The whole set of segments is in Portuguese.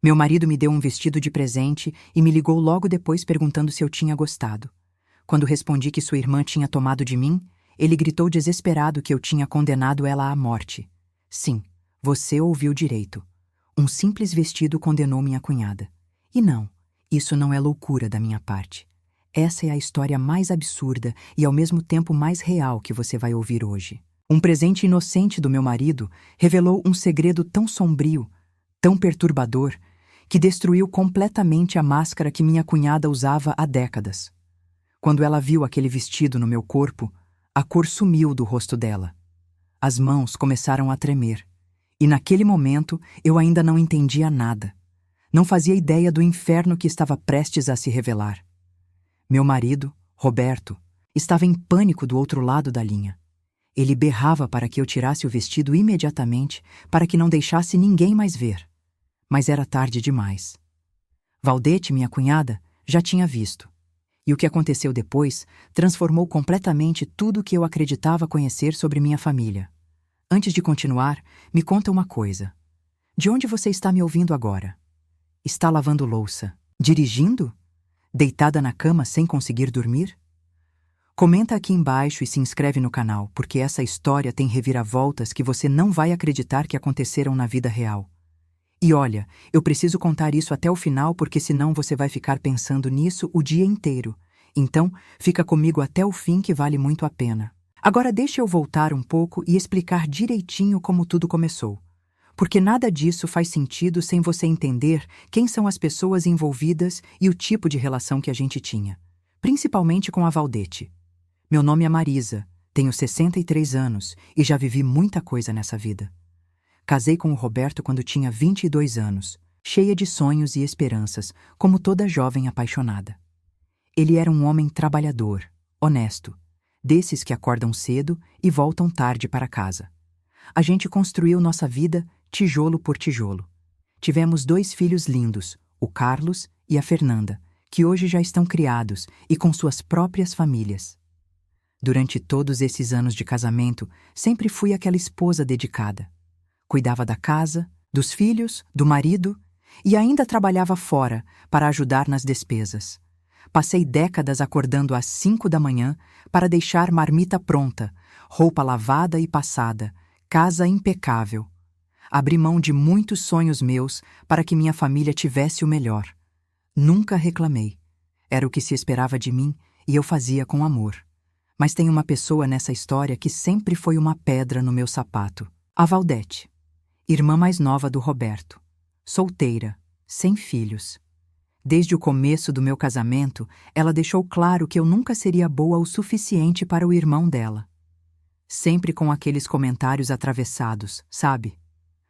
Meu marido me deu um vestido de presente e me ligou logo depois perguntando se eu tinha gostado. Quando respondi que sua irmã tinha tomado de mim, ele gritou desesperado que eu tinha condenado ela à morte. Sim, você ouviu direito. Um simples vestido condenou minha cunhada. E não, isso não é loucura da minha parte. Essa é a história mais absurda e ao mesmo tempo mais real que você vai ouvir hoje. Um presente inocente do meu marido revelou um segredo tão sombrio, tão perturbador, que destruiu completamente a máscara que minha cunhada usava há décadas. Quando ela viu aquele vestido no meu corpo, a cor sumiu do rosto dela. As mãos começaram a tremer. E naquele momento eu ainda não entendia nada. Não fazia ideia do inferno que estava prestes a se revelar. Meu marido, Roberto, estava em pânico do outro lado da linha. Ele berrava para que eu tirasse o vestido imediatamente para que não deixasse ninguém mais ver. Mas era tarde demais. Valdete, minha cunhada, já tinha visto. E o que aconteceu depois transformou completamente tudo o que eu acreditava conhecer sobre minha família. Antes de continuar, me conta uma coisa. De onde você está me ouvindo agora? Está lavando louça? Dirigindo? Deitada na cama sem conseguir dormir? Comenta aqui embaixo e se inscreve no canal, porque essa história tem reviravoltas que você não vai acreditar que aconteceram na vida real. E olha, eu preciso contar isso até o final porque senão você vai ficar pensando nisso o dia inteiro. Então, fica comigo até o fim que vale muito a pena. Agora deixa eu voltar um pouco e explicar direitinho como tudo começou. Porque nada disso faz sentido sem você entender quem são as pessoas envolvidas e o tipo de relação que a gente tinha. Principalmente com a Valdete. Meu nome é Marisa, tenho 63 anos e já vivi muita coisa nessa vida. Casei com o Roberto quando tinha 22 anos, cheia de sonhos e esperanças, como toda jovem apaixonada. Ele era um homem trabalhador, honesto, desses que acordam cedo e voltam tarde para casa. A gente construiu nossa vida tijolo por tijolo. Tivemos 2 filhos lindos, o Carlos e a Fernanda, que hoje já estão criados e com suas próprias famílias. Durante todos esses anos de casamento, sempre fui aquela esposa dedicada. Cuidava da casa, dos filhos, do marido e ainda trabalhava fora para ajudar nas despesas. Passei décadas acordando às 5 da manhã para deixar marmita pronta, roupa lavada e passada, casa impecável. Abri mão de muitos sonhos meus para que minha família tivesse o melhor. Nunca reclamei. Era o que se esperava de mim e eu fazia com amor. Mas tem uma pessoa nessa história que sempre foi uma pedra no meu sapato. A Valdete. Irmã mais nova do Roberto. Solteira, sem filhos. Desde o começo do meu casamento, ela deixou claro que eu nunca seria boa o suficiente para o irmão dela. Sempre com aqueles comentários atravessados, sabe?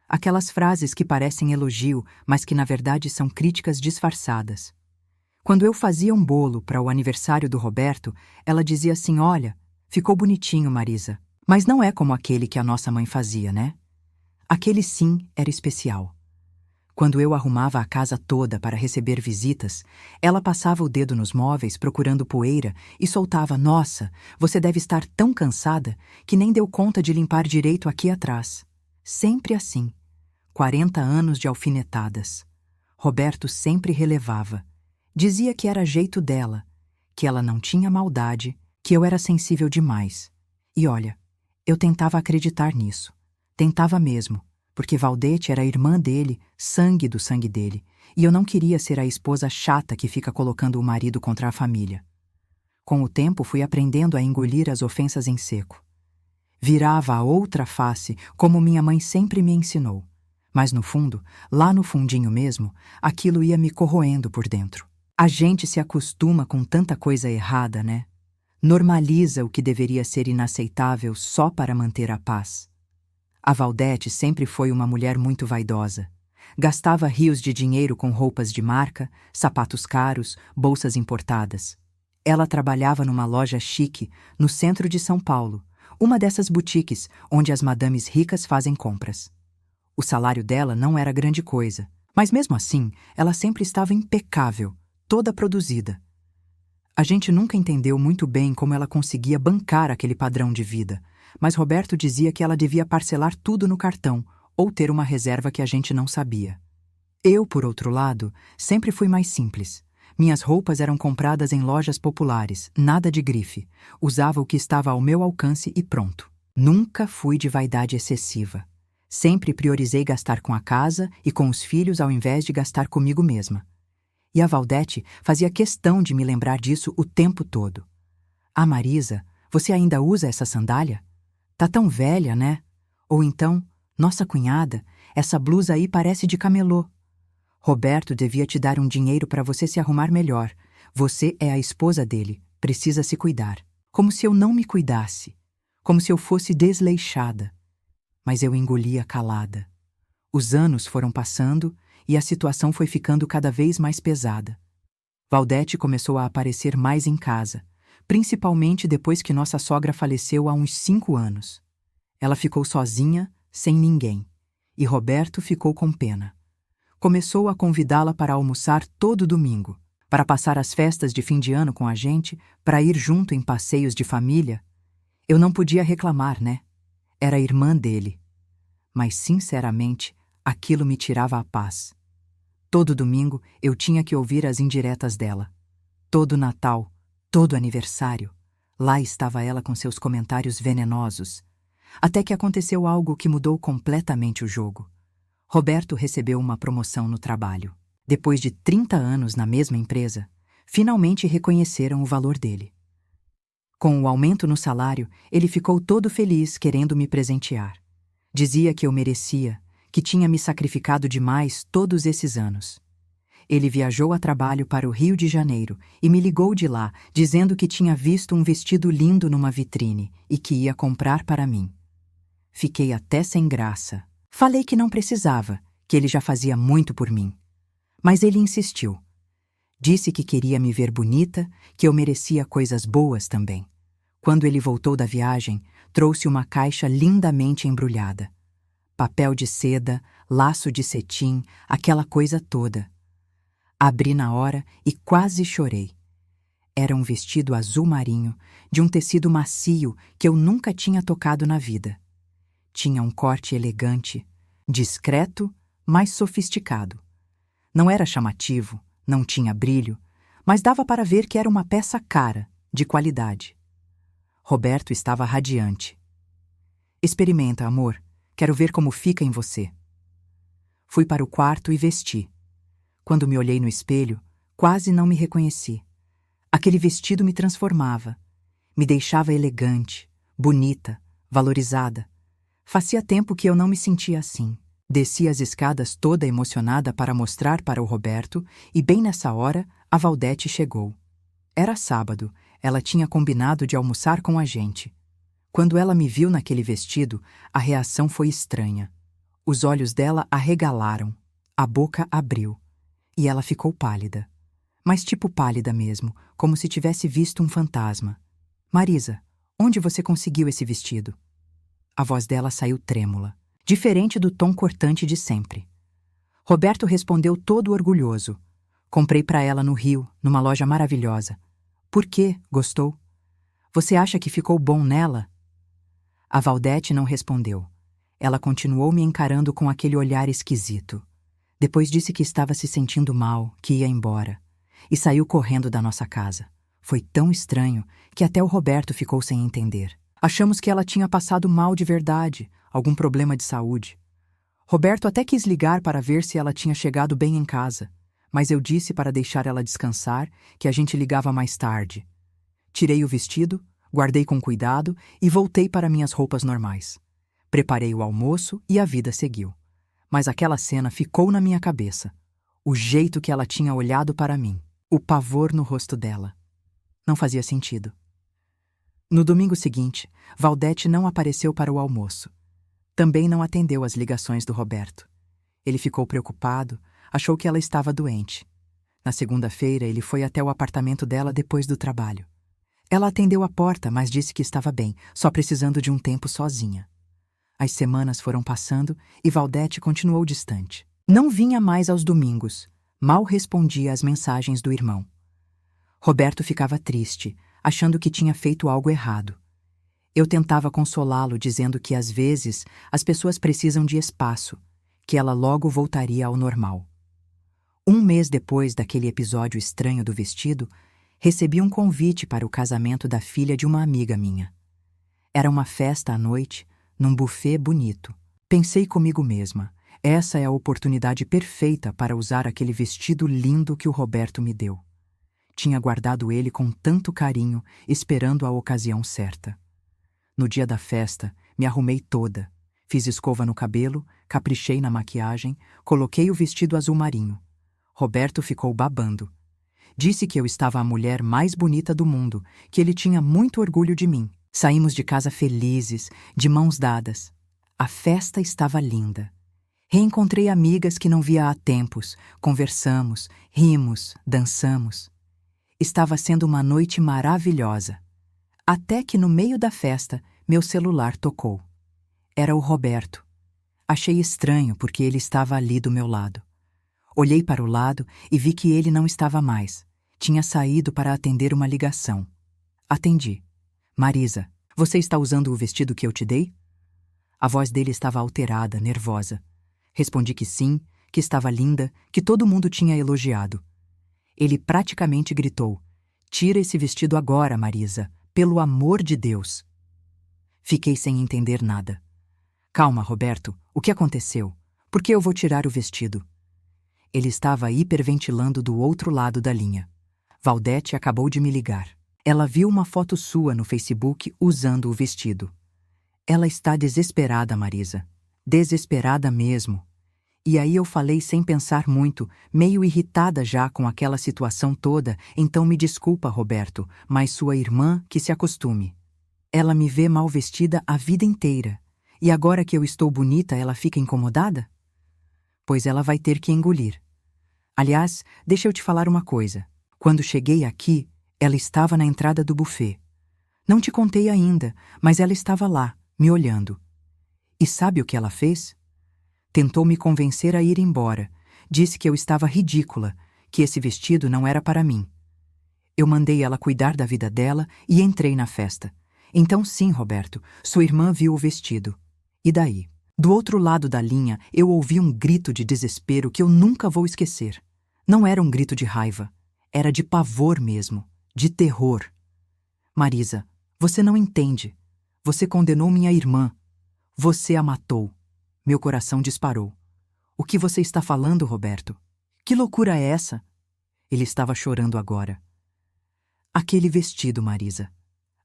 Aquelas frases que parecem elogio, mas que na verdade são críticas disfarçadas. Quando eu fazia um bolo para o aniversário do Roberto, ela dizia assim: olha, ficou bonitinho, Marisa, mas não é como aquele que a nossa mãe fazia, né? Aquele sim era especial. Quando eu arrumava a casa toda para receber visitas, ela passava o dedo nos móveis procurando poeira e soltava: nossa, você deve estar tão cansada que nem deu conta de limpar direito aqui atrás. Sempre assim. 40 anos de alfinetadas. Roberto sempre relevava. Dizia que era jeito dela, que ela não tinha maldade, que eu era sensível demais. E olha, eu tentava acreditar nisso. Tentava mesmo, porque Valdete era a irmã dele, sangue do sangue dele, e eu não queria ser a esposa chata que fica colocando o marido contra a família. Com o tempo fui aprendendo a engolir as ofensas em seco. Virava a outra face, como minha mãe sempre me ensinou. Mas no fundo, lá no fundinho mesmo, aquilo ia me corroendo por dentro. A gente se acostuma com tanta coisa errada, né? Normaliza o que deveria ser inaceitável só para manter a paz. A Valdete sempre foi uma mulher muito vaidosa. Gastava rios de dinheiro com roupas de marca, sapatos caros, bolsas importadas. Ela trabalhava numa loja chique no centro de São Paulo, uma dessas boutiques onde as madames ricas fazem compras. O salário dela não era grande coisa, mas mesmo assim, ela sempre estava impecável, toda produzida. A gente nunca entendeu muito bem como ela conseguia bancar aquele padrão de vida, mas Roberto dizia que ela devia parcelar tudo no cartão ou ter uma reserva que a gente não sabia. Eu, por outro lado, sempre fui mais simples. Minhas roupas eram compradas em lojas populares, nada de grife. Usava o que estava ao meu alcance e pronto. Nunca fui de vaidade excessiva. Sempre priorizei gastar com a casa e com os filhos ao invés de gastar comigo mesma. E a Valdete fazia questão de me lembrar disso o tempo todo. Ah, Marisa, você ainda usa essa sandália? Tá tão velha, né? Ou então, nossa cunhada, essa blusa aí parece de camelô. Roberto devia te dar um dinheiro para você se arrumar melhor. Você é a esposa dele, precisa se cuidar. Como se eu não me cuidasse. Como se eu fosse desleixada. Mas eu engolia calada. Os anos foram passando e a situação foi ficando cada vez mais pesada. Valdete começou a aparecer mais em casa, principalmente depois que nossa sogra faleceu há uns 5 anos. Ela ficou sozinha, sem ninguém, e Roberto ficou com pena. Começou a convidá-la para almoçar todo domingo, para passar as festas de fim de ano com a gente, para ir junto em passeios de família. Eu não podia reclamar, né? Era irmã dele. Mas, sinceramente, aquilo me tirava a paz. Todo domingo eu tinha que ouvir as indiretas dela. Todo Natal, todo aniversário, lá estava ela com seus comentários venenosos. Até que aconteceu algo que mudou completamente o jogo. Roberto recebeu uma promoção no trabalho. Depois de 30 anos na mesma empresa, finalmente reconheceram o valor dele. Com o aumento no salário, ele ficou todo feliz querendo me presentear. Dizia que eu merecia, que tinha me sacrificado demais todos esses anos. Ele viajou a trabalho para o Rio de Janeiro e me ligou de lá, dizendo que tinha visto um vestido lindo numa vitrine e que ia comprar para mim. Fiquei até sem graça. Falei que não precisava, que ele já fazia muito por mim. Mas ele insistiu. Disse que queria me ver bonita, que eu merecia coisas boas também. Quando ele voltou da viagem, trouxe uma caixa lindamente embrulhada. Papel de seda, laço de cetim, aquela coisa toda. Abri na hora e quase chorei. Era um vestido azul marinho, de um tecido macio que eu nunca tinha tocado na vida. Tinha um corte elegante, discreto, mas sofisticado. Não era chamativo, não tinha brilho, mas dava para ver que era uma peça cara, de qualidade. Roberto estava radiante. Experimenta, amor. Quero ver como fica em você. Fui para o quarto e vesti. Quando me olhei no espelho, quase não me reconheci. Aquele vestido me transformava. Me deixava elegante, bonita, valorizada. Fazia tempo que eu não me sentia assim. Desci as escadas toda emocionada para mostrar para o Roberto e bem nessa hora a Valdete chegou. Era sábado, ela tinha combinado de almoçar com a gente. Quando ela me viu naquele vestido, a reação foi estranha. Os olhos dela arregalaram, a boca abriu, e ela ficou pálida. Mas tipo pálida mesmo, como se tivesse visto um fantasma. Marisa, onde você conseguiu esse vestido? A voz dela saiu trêmula, diferente do tom cortante de sempre. Roberto respondeu todo orgulhoso. Comprei para ela no Rio, numa loja maravilhosa. Por quê? Gostou? Você acha que ficou bom nela? A Valdete não respondeu. Ela continuou me encarando com aquele olhar esquisito. Depois disse que estava se sentindo mal, que ia embora. E saiu correndo da nossa casa. Foi tão estranho que até o Roberto ficou sem entender. Achamos que ela tinha passado mal de verdade, algum problema de saúde. Roberto até quis ligar para ver se ela tinha chegado bem em casa, mas eu disse para deixar ela descansar, que a gente ligava mais tarde. Tirei o vestido, guardei com cuidado e voltei para minhas roupas normais. Preparei o almoço e a vida seguiu. Mas aquela cena ficou na minha cabeça. O jeito que ela tinha olhado para mim, o pavor no rosto dela. Não fazia sentido. No domingo seguinte, Valdete não apareceu para o almoço. Também não atendeu às ligações do Roberto. Ele ficou preocupado, achou que ela estava doente. Na segunda-feira, ele foi até o apartamento dela depois do trabalho. Ela atendeu a porta, mas disse que estava bem, só precisando de um tempo sozinha. As semanas foram passando e Valdete continuou distante. Não vinha mais aos domingos, mal respondia às mensagens do irmão. Roberto ficava triste, achando que tinha feito algo errado. Eu tentava consolá-lo, dizendo que às vezes as pessoas precisam de espaço, que ela logo voltaria ao normal. Um mês depois daquele episódio estranho do vestido, recebi um convite para o casamento da filha de uma amiga minha. Era uma festa à noite, num buffet bonito. Pensei comigo mesma, essa é a oportunidade perfeita para usar aquele vestido lindo que o Roberto me deu. Tinha guardado ele com tanto carinho, esperando a ocasião certa. No dia da festa, me arrumei toda. Fiz escova no cabelo, caprichei na maquiagem, coloquei o vestido azul marinho. Roberto ficou babando. Disse que eu estava a mulher mais bonita do mundo, que ele tinha muito orgulho de mim. Saímos de casa felizes, de mãos dadas. A festa estava linda. Reencontrei amigas que não via há tempos, conversamos, rimos, dançamos. Estava sendo uma noite maravilhosa. Até que no meio da festa, meu celular tocou. Era o Roberto. Achei estranho porque ele estava ali do meu lado. Olhei para o lado e vi que ele não estava mais. Tinha saído para atender uma ligação. Atendi. Marisa, você está usando o vestido que eu te dei? A voz dele estava alterada, nervosa. Respondi que sim, que estava linda, que todo mundo tinha elogiado. Ele praticamente gritou: "Tira esse vestido agora, Marisa, pelo amor de Deus." Fiquei sem entender nada. Calma, Roberto, o que aconteceu? Por que eu vou tirar o vestido? Ele estava hiperventilando do outro lado da linha. Valdete acabou de me ligar. Ela viu uma foto sua no Facebook usando o vestido. Ela está desesperada, Marisa. Desesperada mesmo. E aí eu falei sem pensar muito, meio irritada já com aquela situação toda, então me desculpa, Roberto, mas sua irmã que se acostume. Ela me vê mal vestida a vida inteira. E agora que eu estou bonita, ela fica incomodada? Pois ela vai ter que engolir. Aliás, deixa eu te falar uma coisa. Quando cheguei aqui, ela estava na entrada do buffet. Não te contei ainda, mas ela estava lá, me olhando. E sabe o que ela fez? Tentou me convencer a ir embora. Disse que eu estava ridícula, que esse vestido não era para mim. Eu mandei ela cuidar da vida dela e entrei na festa. Então sim, Roberto, sua irmã viu o vestido. E daí? Do outro lado da linha, eu ouvi um grito de desespero que eu nunca vou esquecer. Não era um grito de raiva. Era de pavor mesmo, de terror. Marisa, você não entende. Você condenou minha irmã. Você a matou. Meu coração disparou. O que você está falando, Roberto? Que loucura é essa? Ele estava chorando agora. Aquele vestido, Marisa.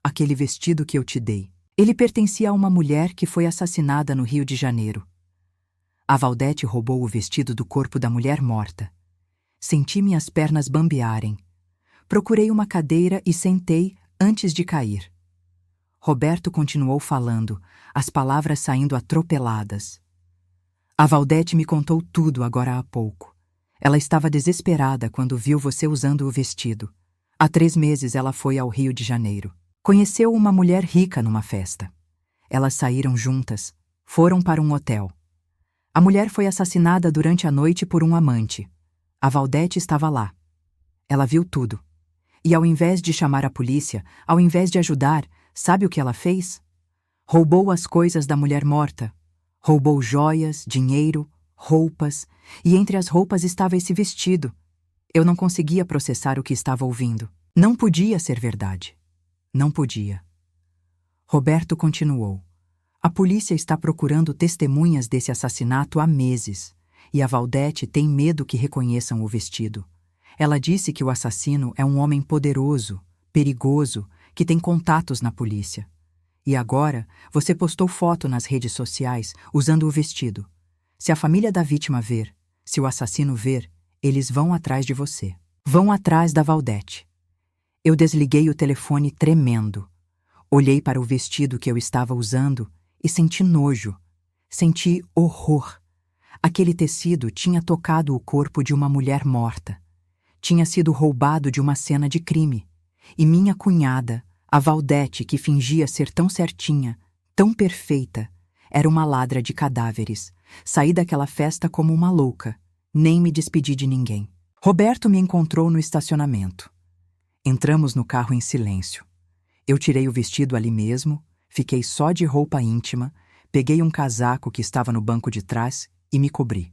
Aquele vestido que eu te dei. Ele pertencia a uma mulher que foi assassinada no Rio de Janeiro. A Valdete roubou o vestido do corpo da mulher morta. Senti minhas pernas bambearem. Procurei uma cadeira e sentei antes de cair. Roberto continuou falando, as palavras saindo atropeladas. A Valdete me contou tudo agora há pouco. Ela estava desesperada quando viu você usando o vestido. Há 3 meses ela foi ao Rio de Janeiro. Conheceu uma mulher rica numa festa. Elas saíram juntas, foram para um hotel. A mulher foi assassinada durante a noite por um amante. A Valdete estava lá. Ela viu tudo. E ao invés de chamar a polícia, ao invés de ajudar, sabe o que ela fez? Roubou as coisas da mulher morta. Roubou joias, dinheiro, roupas, e entre as roupas estava esse vestido. Eu não conseguia processar o que estava ouvindo. Não podia ser verdade. Não podia. Roberto continuou. A polícia está procurando testemunhas desse assassinato há meses, e a Valdete tem medo que reconheçam o vestido. Ela disse que o assassino é um homem poderoso, perigoso, que tem contatos na polícia. E agora, você postou foto nas redes sociais usando o vestido. Se a família da vítima ver, se o assassino ver, eles vão atrás de você. Vão atrás da Valdete. Eu desliguei o telefone tremendo. Olhei para o vestido que eu estava usando e senti nojo. Senti horror. Aquele tecido tinha tocado o corpo de uma mulher morta. Tinha sido roubado de uma cena de crime. E minha cunhada, a Valdete, que fingia ser tão certinha, tão perfeita, era uma ladra de cadáveres. Saí daquela festa como uma louca. Nem me despedi de ninguém. Roberto me encontrou no estacionamento. Entramos no carro em silêncio. Eu tirei o vestido ali mesmo, fiquei só de roupa íntima, peguei um casaco que estava no banco de trás e me cobri.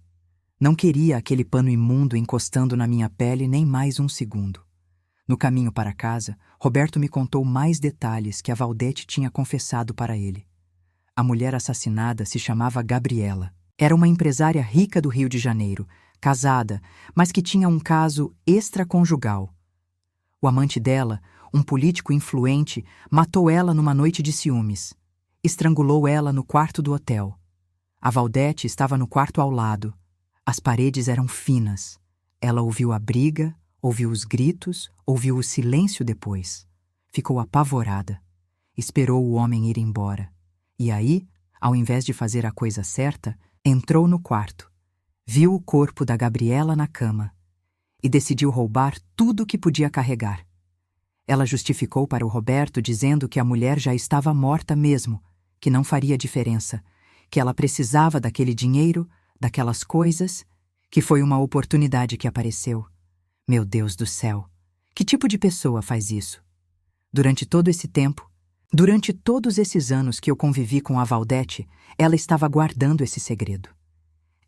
Não queria aquele pano imundo encostando na minha pele nem mais um segundo. No caminho para casa, Roberto me contou mais detalhes que a Valdete tinha confessado para ele. A mulher assassinada se chamava Gabriela. Era uma empresária rica do Rio de Janeiro, casada, mas que tinha um caso extraconjugal. O amante dela, um político influente, matou ela numa noite de ciúmes. Estrangulou ela no quarto do hotel. A Valdete estava no quarto ao lado. As paredes eram finas. Ela ouviu a briga, ouviu os gritos, ouviu o silêncio depois. Ficou apavorada. Esperou o homem ir embora. E aí, ao invés de fazer a coisa certa, entrou no quarto. Viu o corpo da Gabriela na cama. E decidiu roubar tudo que podia carregar. Ela justificou para o Roberto dizendo que a mulher já estava morta mesmo, que não faria diferença, que ela precisava daquele dinheiro, daquelas coisas, que foi uma oportunidade que apareceu. Meu Deus do céu! Que tipo de pessoa faz isso? Durante todo esse tempo, durante todos esses anos que eu convivi com a Valdete, ela estava guardando esse segredo.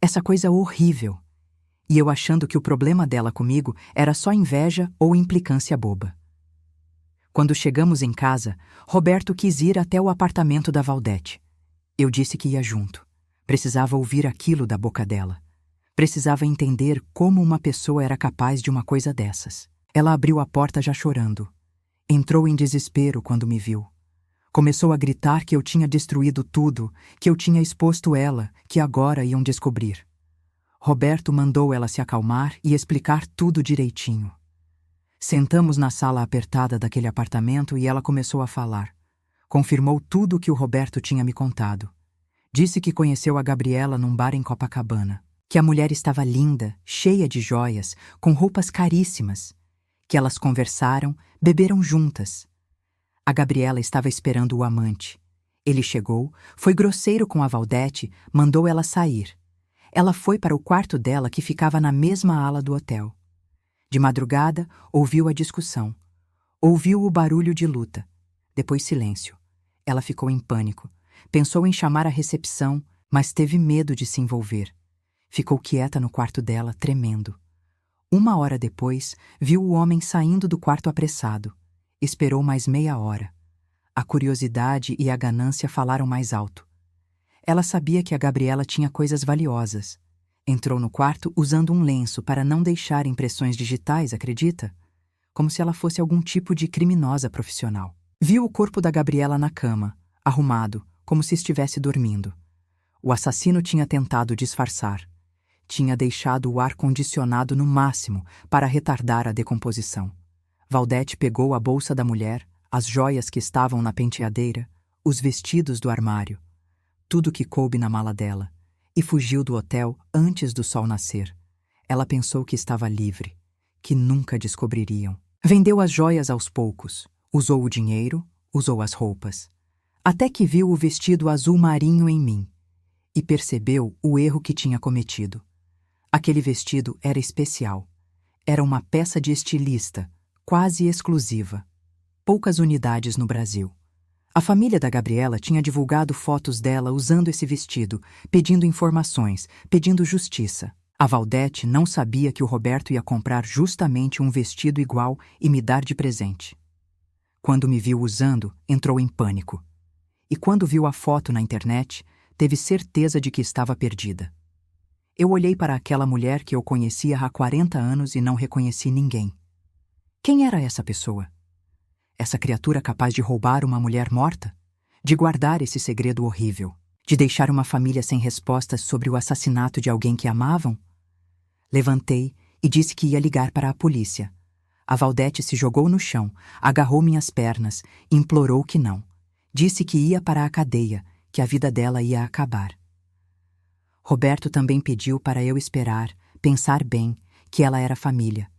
Essa coisa horrível. E eu achando que o problema dela comigo era só inveja ou implicância boba. Quando chegamos em casa, Roberto quis ir até o apartamento da Valdete. Eu disse que ia junto. Precisava ouvir aquilo da boca dela. Precisava entender como uma pessoa era capaz de uma coisa dessas. Ela abriu a porta já chorando. Entrou em desespero quando me viu. Começou a gritar que eu tinha destruído tudo, que eu tinha exposto ela, que agora iam descobrir. Roberto mandou ela se acalmar e explicar tudo direitinho. Sentamos na sala apertada daquele apartamento e ela começou a falar. Confirmou tudo o que o Roberto tinha me contado. Disse que conheceu a Gabriela num bar em Copacabana. Que a mulher estava linda, cheia de joias, com roupas caríssimas. Que elas conversaram, beberam juntas. A Gabriela estava esperando o amante. Ele chegou, foi grosseiro com a Valdete, mandou ela sair. Ela foi para o quarto dela que ficava na mesma ala do hotel. De madrugada, ouviu a discussão. Ouviu o barulho de luta. Depois silêncio. Ela ficou em pânico. Pensou em chamar a recepção, mas teve medo de se envolver. Ficou quieta no quarto dela, tremendo. 1 hora depois, viu o homem saindo do quarto apressado. Esperou mais meia hora. A curiosidade e a ganância falaram mais alto. Ela sabia que a Gabriela tinha coisas valiosas. Entrou no quarto usando um lenço para não deixar impressões digitais, acredita? Como se ela fosse algum tipo de criminosa profissional. Viu o corpo da Gabriela na cama, arrumado, como se estivesse dormindo. O assassino tinha tentado disfarçar. Tinha deixado o ar-condicionado no máximo para retardar a decomposição. Valdete pegou a bolsa da mulher, as joias que estavam na penteadeira, os vestidos do armário, tudo que coube na mala dela, e fugiu do hotel antes do sol nascer. Ela pensou que estava livre, que nunca descobririam. Vendeu as joias aos poucos, usou o dinheiro, usou as roupas, até que viu o vestido azul marinho em mim e percebeu o erro que tinha cometido. Aquele vestido era especial. Era uma peça de estilista, quase exclusiva. Poucas unidades no Brasil. A família da Gabriela tinha divulgado fotos dela usando esse vestido, pedindo informações, pedindo justiça. A Valdete não sabia que o Roberto ia comprar justamente um vestido igual e me dar de presente. Quando me viu usando, entrou em pânico. E quando viu a foto na internet, teve certeza de que estava perdida. Eu olhei para aquela mulher que eu conhecia há 40 anos e não reconheci ninguém. Quem era essa pessoa? Essa criatura capaz de roubar uma mulher morta? De guardar esse segredo horrível? De deixar uma família sem respostas sobre o assassinato de alguém que amavam? Levantei e disse que ia ligar para a polícia. A Valdete se jogou no chão, agarrou minhas pernas, implorou que não. Disse que ia para a cadeia, que a vida dela ia acabar. Roberto também pediu para eu esperar, pensar bem, que ela era família.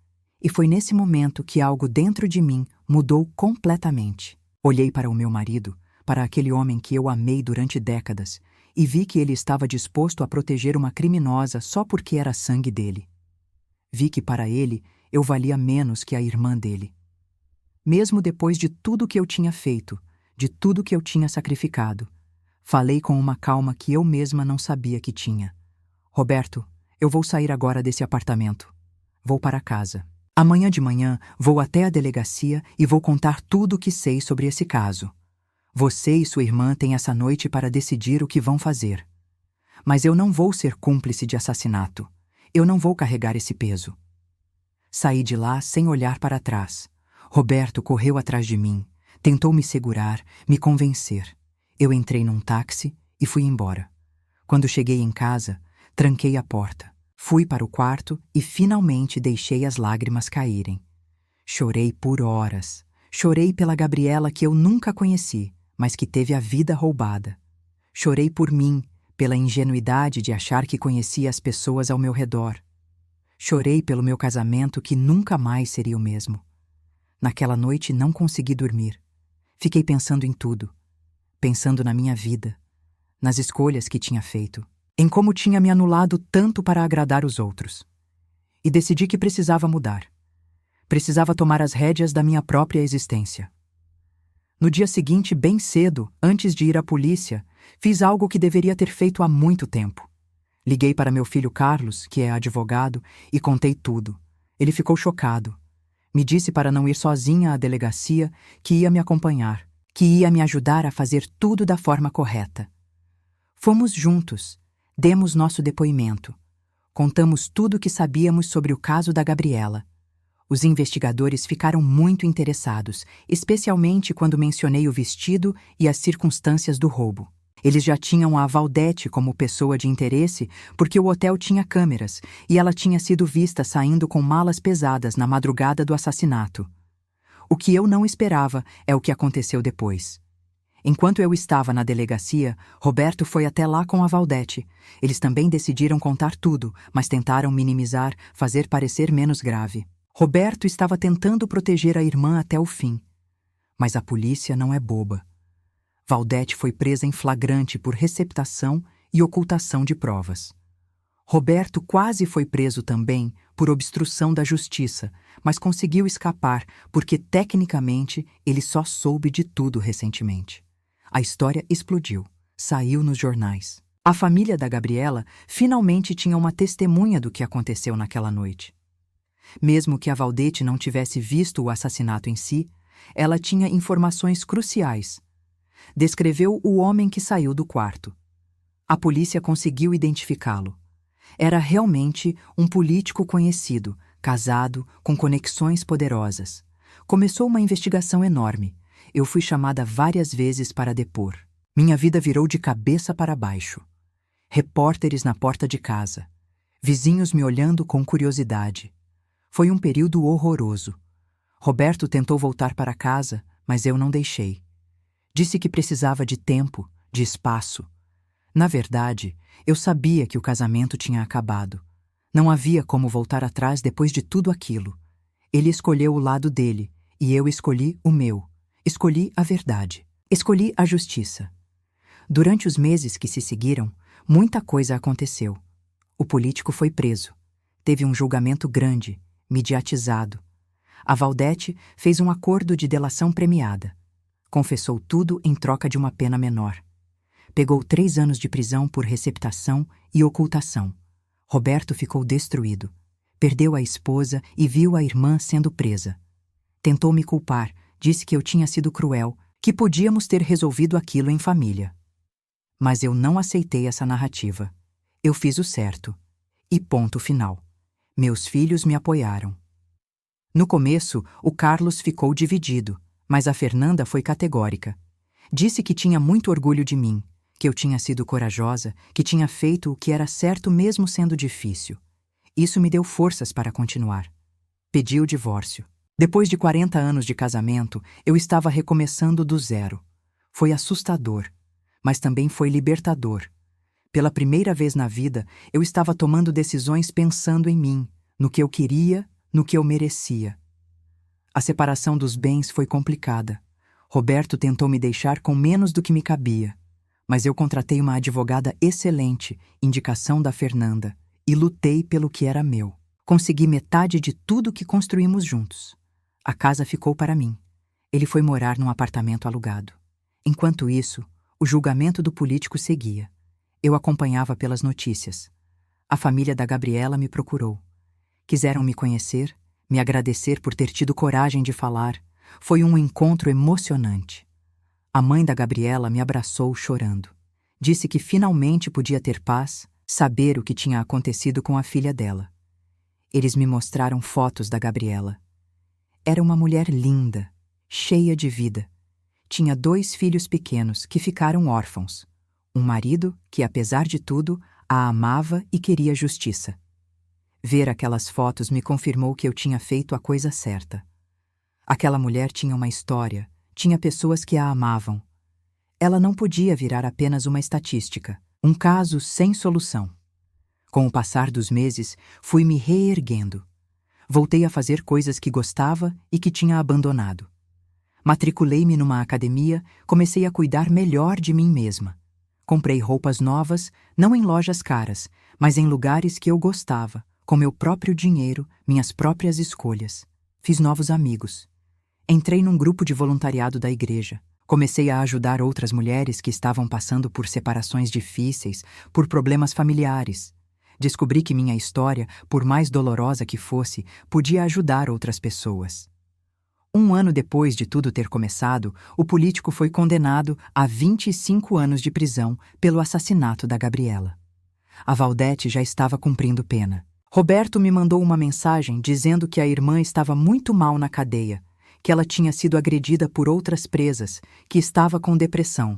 E foi nesse momento que algo dentro de mim mudou completamente. Olhei para o meu marido, para aquele homem que eu amei durante décadas, e vi que ele estava disposto a proteger uma criminosa só porque era sangue dele. Vi que para ele eu valia menos que a irmã dele. Mesmo depois de tudo que eu tinha feito, de tudo que eu tinha sacrificado, falei com uma calma que eu mesma não sabia que tinha. Roberto, Eu vou sair agora desse apartamento. Vou para casa. Amanhã de manhã vou até a delegacia e vou contar tudo o que sei sobre esse caso. Você e sua irmã têm essa noite para decidir o que vão fazer. Mas eu não vou ser cúmplice de assassinato. Eu não vou carregar esse peso. Saí de lá sem olhar para trás. Roberto correu atrás de mim, tentou me segurar, me convencer. Eu entrei num táxi e fui embora. Quando cheguei em casa, tranquei a porta. Fui para o quarto e finalmente deixei as lágrimas caírem. Chorei por horas. Chorei pela Gabriela que eu nunca conheci, mas que teve a vida roubada. Chorei por mim, pela ingenuidade de achar que conhecia as pessoas ao meu redor. Chorei pelo meu casamento que nunca mais seria o mesmo. Naquela noite não consegui dormir. Fiquei pensando em tudo. Pensando na minha vida, nas escolhas que tinha feito, em como tinha me anulado tanto para agradar os outros. E decidi que precisava mudar. Precisava tomar as rédeas da minha própria existência. No dia seguinte, bem cedo, antes de ir à polícia, fiz algo que deveria ter feito há muito tempo. Liguei para meu filho Carlos, que é advogado, e contei tudo. Ele ficou chocado. Me disse para não ir sozinha à delegacia, que ia me acompanhar, que ia me ajudar a fazer tudo da forma correta. Fomos juntos, demos nosso depoimento. Contamos tudo o que sabíamos sobre o caso da Gabriela. Os investigadores ficaram muito interessados, especialmente quando mencionei o vestido e as circunstâncias do roubo. Eles já tinham a Valdete como pessoa de interesse porque o hotel tinha câmeras e ela tinha sido vista saindo com malas pesadas na madrugada do assassinato. O que eu não esperava é o que aconteceu depois. Enquanto eu estava na delegacia, Roberto foi até lá com a Valdete. Eles também decidiram contar tudo, mas tentaram minimizar, fazer parecer menos grave. Roberto estava tentando proteger a irmã até o fim. Mas a polícia não é boba. Valdete foi presa em flagrante por receptação e ocultação de provas. Roberto quase foi preso também por obstrução da justiça, mas conseguiu escapar porque, tecnicamente, ele só soube de tudo recentemente. A história explodiu, saiu nos jornais. A família da Gabriela finalmente tinha uma testemunha do que aconteceu naquela noite. Mesmo que a Valdete não tivesse visto o assassinato em si, ela tinha informações cruciais. Descreveu o homem que saiu do quarto. A polícia conseguiu identificá-lo. Era realmente um político conhecido, casado, com conexões poderosas. Começou uma investigação enorme. Eu fui chamada várias vezes para depor. Minha vida virou de cabeça para baixo. Repórteres na porta de casa. Vizinhos me olhando com curiosidade. Foi um período horroroso. Roberto tentou voltar para casa, mas eu não deixei. Disse que precisava de tempo, de espaço. Na verdade, eu sabia que o casamento tinha acabado. Não havia como voltar atrás depois de tudo aquilo. Ele escolheu o lado dele, e eu escolhi o meu. Escolhi a verdade. Escolhi a justiça. Durante os meses que se seguiram, muita coisa aconteceu. O político foi preso. Teve um julgamento grande, mediatizado. A Valdete fez um acordo de delação premiada. Confessou tudo em troca de uma pena menor. Pegou 3 anos de prisão por receptação e ocultação. Roberto ficou destruído. Perdeu a esposa e viu a irmã sendo presa. Tentou me culpar, disse que eu tinha sido cruel, que podíamos ter resolvido aquilo em família. Mas eu não aceitei essa narrativa. Eu fiz o certo. E ponto final. Meus filhos me apoiaram. No começo, o Carlos ficou dividido, mas a Fernanda foi categórica. Disse que tinha muito orgulho de mim, que eu tinha sido corajosa, que tinha feito o que era certo mesmo sendo difícil. Isso me deu forças para continuar. Pedi o divórcio. Depois de 40 anos de casamento, eu estava recomeçando do zero. Foi assustador, mas também foi libertador. Pela primeira vez na vida, eu estava tomando decisões pensando em mim, no que eu queria, no que eu merecia. A separação dos bens foi complicada. Roberto tentou me deixar com menos do que me cabia, mas eu contratei uma advogada excelente, indicação da Fernanda, e lutei pelo que era meu. Consegui metade de tudo que construímos juntos. A casa ficou para mim. Ele foi morar num apartamento alugado. Enquanto isso, o julgamento do político seguia. Eu acompanhava pelas notícias. A família da Gabriela me procurou. Quiseram me conhecer, me agradecer por ter tido coragem de falar. Foi um encontro emocionante. A mãe da Gabriela me abraçou chorando. Disse que finalmente podia ter paz, saber o que tinha acontecido com a filha dela. Eles me mostraram fotos da Gabriela. Era uma mulher linda, cheia de vida. Tinha 2 filhos pequenos que ficaram órfãos. Um marido que, apesar de tudo, a amava e queria justiça. Ver aquelas fotos me confirmou que eu tinha feito a coisa certa. Aquela mulher tinha uma história, tinha pessoas que a amavam. Ela não podia virar apenas uma estatística, um caso sem solução. Com o passar dos meses, fui me reerguendo. Voltei a fazer coisas que gostava e que tinha abandonado. Matriculei-me numa academia, comecei a cuidar melhor de mim mesma. Comprei roupas novas, não em lojas caras, mas em lugares que eu gostava, com meu próprio dinheiro, minhas próprias escolhas. Fiz novos amigos. Entrei num grupo de voluntariado da igreja. Comecei a ajudar outras mulheres que estavam passando por separações difíceis, por problemas familiares. Descobri que minha história, por mais dolorosa que fosse, podia ajudar outras pessoas. 1 ano depois de tudo ter começado, o político foi condenado a 25 anos de prisão pelo assassinato da Gabriela. A Valdete já estava cumprindo pena. Roberto me mandou uma mensagem dizendo que a irmã estava muito mal na cadeia, que ela tinha sido agredida por outras presas, que estava com depressão.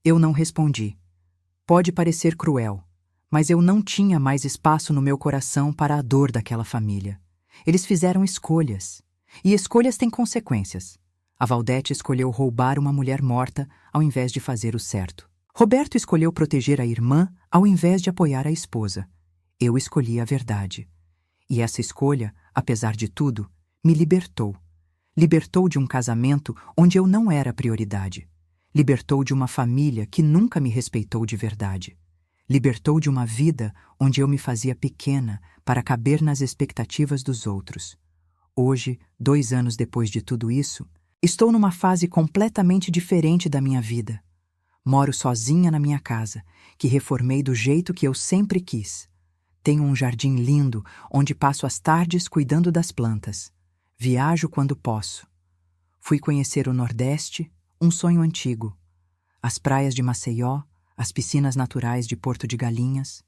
Eu não respondi. Pode parecer cruel, mas eu não tinha mais espaço no meu coração para a dor daquela família. Eles fizeram escolhas. E escolhas têm consequências. A Valdete escolheu roubar uma mulher morta ao invés de fazer o certo. Roberto escolheu proteger a irmã ao invés de apoiar a esposa. Eu escolhi a verdade. E essa escolha, apesar de tudo, me libertou. Libertou de um casamento onde eu não era prioridade. Libertou de uma família que nunca me respeitou de verdade. Libertou de uma vida onde eu me fazia pequena para caber nas expectativas dos outros. Hoje, 2 anos depois de tudo isso, estou numa fase completamente diferente da minha vida. Moro sozinha na minha casa, que reformei do jeito que eu sempre quis. Tenho um jardim lindo, onde passo as tardes cuidando das plantas. Viajo quando posso. Fui conhecer o Nordeste, um sonho antigo. As praias de Maceió, as piscinas naturais de Porto de Galinhas.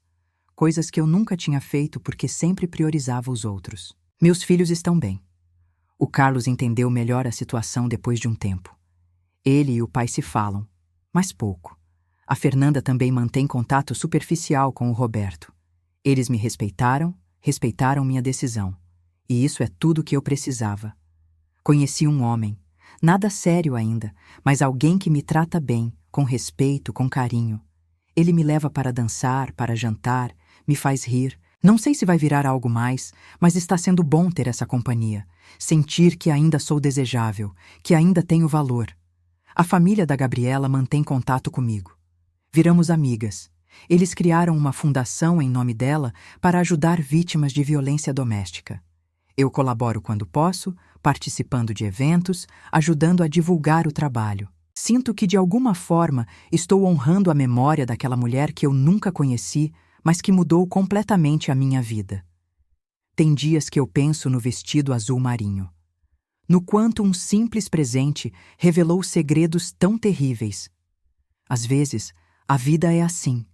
Coisas que eu nunca tinha feito porque sempre priorizava os outros. Meus filhos estão bem. O Carlos entendeu melhor a situação depois de um tempo. Ele e o pai se falam, mas pouco. A Fernanda também mantém contato superficial com o Roberto. Eles me respeitaram minha decisão. E isso é tudo que eu precisava. Conheci um homem, nada sério ainda, mas alguém que me trata bem, com respeito, com carinho. Ele me leva para dançar, para jantar, me faz rir. Não sei se vai virar algo mais, mas está sendo bom ter essa companhia. Sentir que ainda sou desejável, que ainda tenho valor. A família da Gabriela mantém contato comigo. Viramos amigas. Eles criaram uma fundação em nome dela para ajudar vítimas de violência doméstica. Eu colaboro quando posso, participando de eventos, ajudando a divulgar o trabalho. Sinto que, de alguma forma, estou honrando a memória daquela mulher que eu nunca conheci, mas que mudou completamente a minha vida. Tem dias que eu penso no vestido azul marinho. No quanto um simples presente revelou segredos tão terríveis. Às vezes, a vida é assim.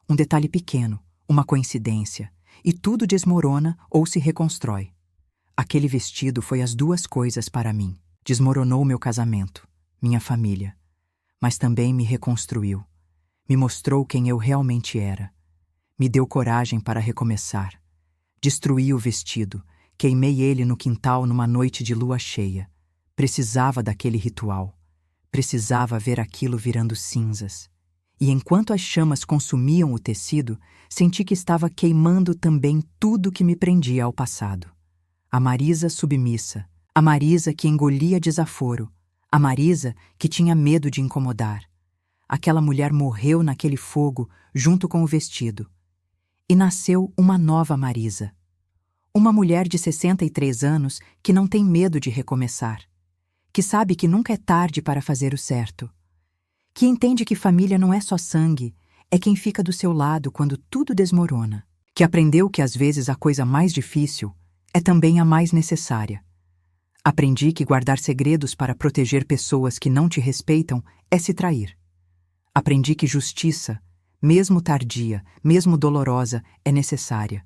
Um detalhe pequeno, uma coincidência, e tudo desmorona ou se reconstrói. Aquele vestido foi as 2 coisas para mim. Desmoronou meu casamento, minha família, mas também me reconstruiu. Me mostrou quem eu realmente era. Me deu coragem para recomeçar. Destruí o vestido, queimei ele no quintal numa noite de lua cheia. Precisava daquele ritual. Precisava ver aquilo virando cinzas. E enquanto as chamas consumiam o tecido, senti que estava queimando também tudo que me prendia ao passado. A Marisa submissa, a Marisa que engolia desaforo, a Marisa que tinha medo de incomodar. Aquela mulher morreu naquele fogo junto com o vestido. E nasceu uma nova Marisa. Uma mulher de 63 anos que não tem medo de recomeçar. Que sabe que nunca é tarde para fazer o certo. Que entende que família não é só sangue, é quem fica do seu lado quando tudo desmorona. que aprendeu que às vezes a coisa mais difícil é também a mais necessária. Aprendi que guardar segredos para proteger pessoas que não te respeitam é se trair. Aprendi que justiça, mesmo tardia, mesmo dolorosa, é necessária.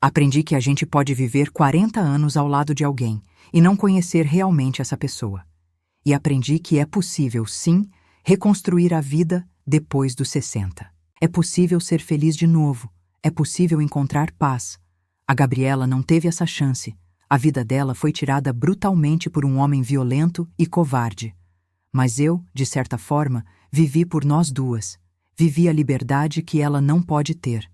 Aprendi que a gente pode viver 40 anos ao lado de alguém e não conhecer realmente essa pessoa. E aprendi que é possível, sim, reconstruir a vida depois dos 60. É possível ser feliz de novo. É possível encontrar paz. A Gabriela não teve essa chance. A vida dela foi tirada brutalmente por um homem violento e covarde. Mas eu, de certa forma, vivi por nós duas. Vivi a liberdade que ela não pode ter.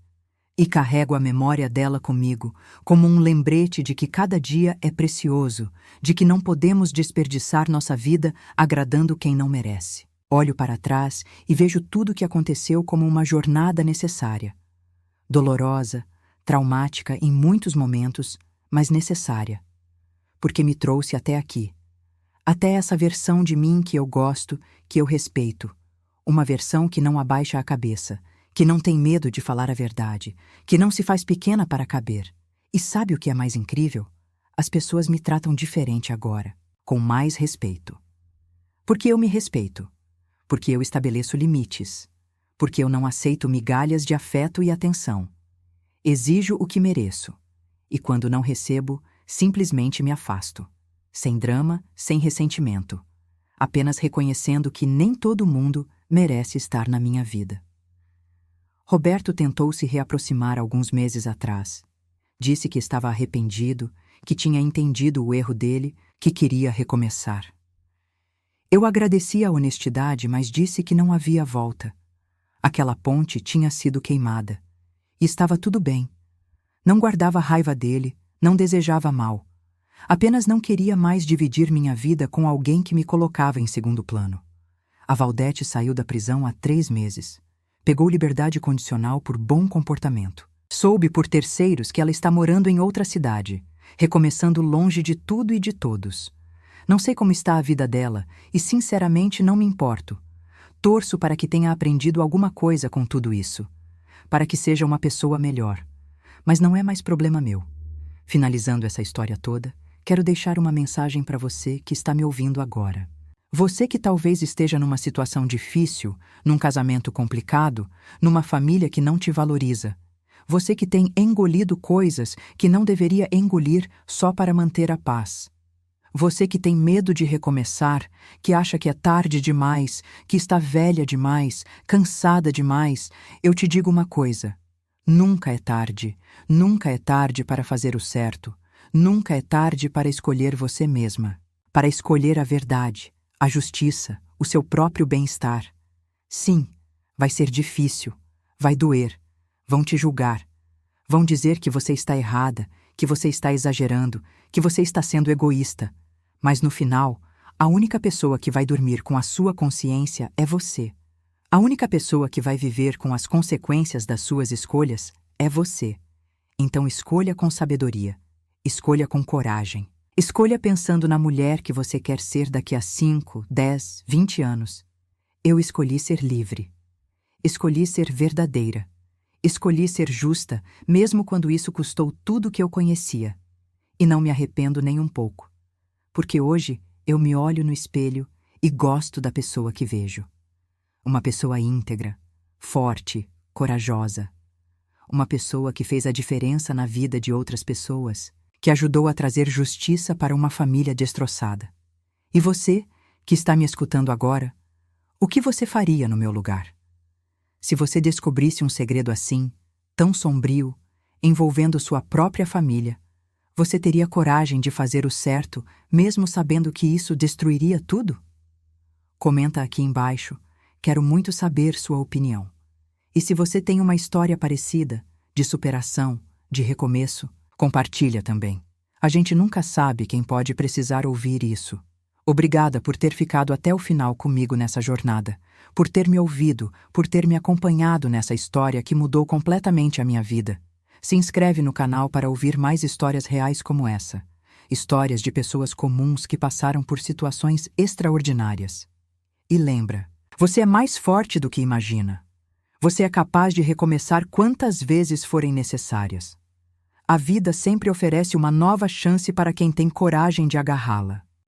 E carrego a memória dela comigo, como um lembrete de que cada dia é precioso, de que não podemos desperdiçar nossa vida agradando quem não merece. Olho para trás e vejo tudo o que aconteceu como uma jornada necessária. Dolorosa, traumática em muitos momentos, mas necessária. Porque me trouxe até aqui. Até essa versão de mim que eu gosto, que eu respeito. Uma versão que não abaixa a cabeça, que não tem medo de falar a verdade, que não se faz pequena para caber. E sabe o que é mais incrível? As pessoas me tratam diferente agora, com mais respeito. Porque eu me respeito. Porque eu estabeleço limites. Porque eu não aceito migalhas de afeto e atenção. Exijo o que mereço. E quando não recebo, simplesmente me afasto. Sem drama, sem ressentimento. Apenas reconhecendo que nem todo mundo merece estar na minha vida. Roberto tentou se reaproximar alguns meses atrás. Disse que estava arrependido, que tinha entendido o erro dele, que queria recomeçar. Eu agradeci a honestidade, mas disse que não havia volta. Aquela ponte tinha sido queimada. E estava tudo bem. Não guardava raiva dele, não desejava mal. Apenas não queria mais dividir minha vida com alguém que me colocava em segundo plano. A Valdete saiu da prisão há 3 meses. Pegou liberdade condicional por bom comportamento. Soube por terceiros que ela está morando em outra cidade, recomeçando longe de tudo e de todos. Não sei como está a vida dela e, sinceramente, não me importo. Torço para que tenha aprendido alguma coisa com tudo isso. Para que seja uma pessoa melhor. Mas não é mais problema meu. Finalizando essa história toda, quero deixar uma mensagem para você que está me ouvindo agora. Você que talvez esteja numa situação difícil, num casamento complicado, numa família que não te valoriza. Você que tem engolido coisas que não deveria engolir só para manter a paz. Você que tem medo de recomeçar, que acha que é tarde demais, que está velha demais, cansada demais, eu te digo uma coisa. Nunca é tarde. Nunca é tarde para fazer o certo. Nunca é tarde para escolher você mesma. Para escolher a verdade, a justiça, o seu próprio bem-estar. Sim, vai ser difícil, vai doer, vão te julgar, vão dizer que você está errada, que você está exagerando, que você está sendo egoísta. Mas no final, a única pessoa que vai dormir com a sua consciência é você. A única pessoa que vai viver com as consequências das suas escolhas é você. Então escolha com sabedoria, escolha com coragem. Escolha pensando na mulher que você quer ser daqui a 5, 10, 20 anos. Eu escolhi ser livre. Escolhi ser verdadeira. Escolhi ser justa, mesmo quando isso custou tudo que eu conhecia. E não me arrependo nem um pouco. Porque hoje eu me olho no espelho e gosto da pessoa que vejo. Uma pessoa íntegra, forte, corajosa. Uma pessoa que fez a diferença na vida de outras pessoas, que ajudou a trazer justiça para uma família destroçada. E você, que está me escutando agora, o que você faria no meu lugar? Se você descobrisse um segredo assim, tão sombrio, envolvendo sua própria família, você teria coragem de fazer o certo, mesmo sabendo que isso destruiria tudo? Comenta aqui embaixo, quero muito saber sua opinião. E se você tem uma história parecida, de superação, de recomeço, compartilha também. A gente nunca sabe quem pode precisar ouvir isso. Obrigada por ter ficado até o final comigo nessa jornada, por ter me ouvido, por ter me acompanhado nessa história que mudou completamente a minha vida. Se inscreve no canal para ouvir mais histórias reais como essa. Histórias de pessoas comuns que passaram por situações extraordinárias. E lembra, você é mais forte do que imagina. Você é capaz de recomeçar quantas vezes forem necessárias. A vida sempre oferece uma nova chance para quem tem coragem de agarrá-la.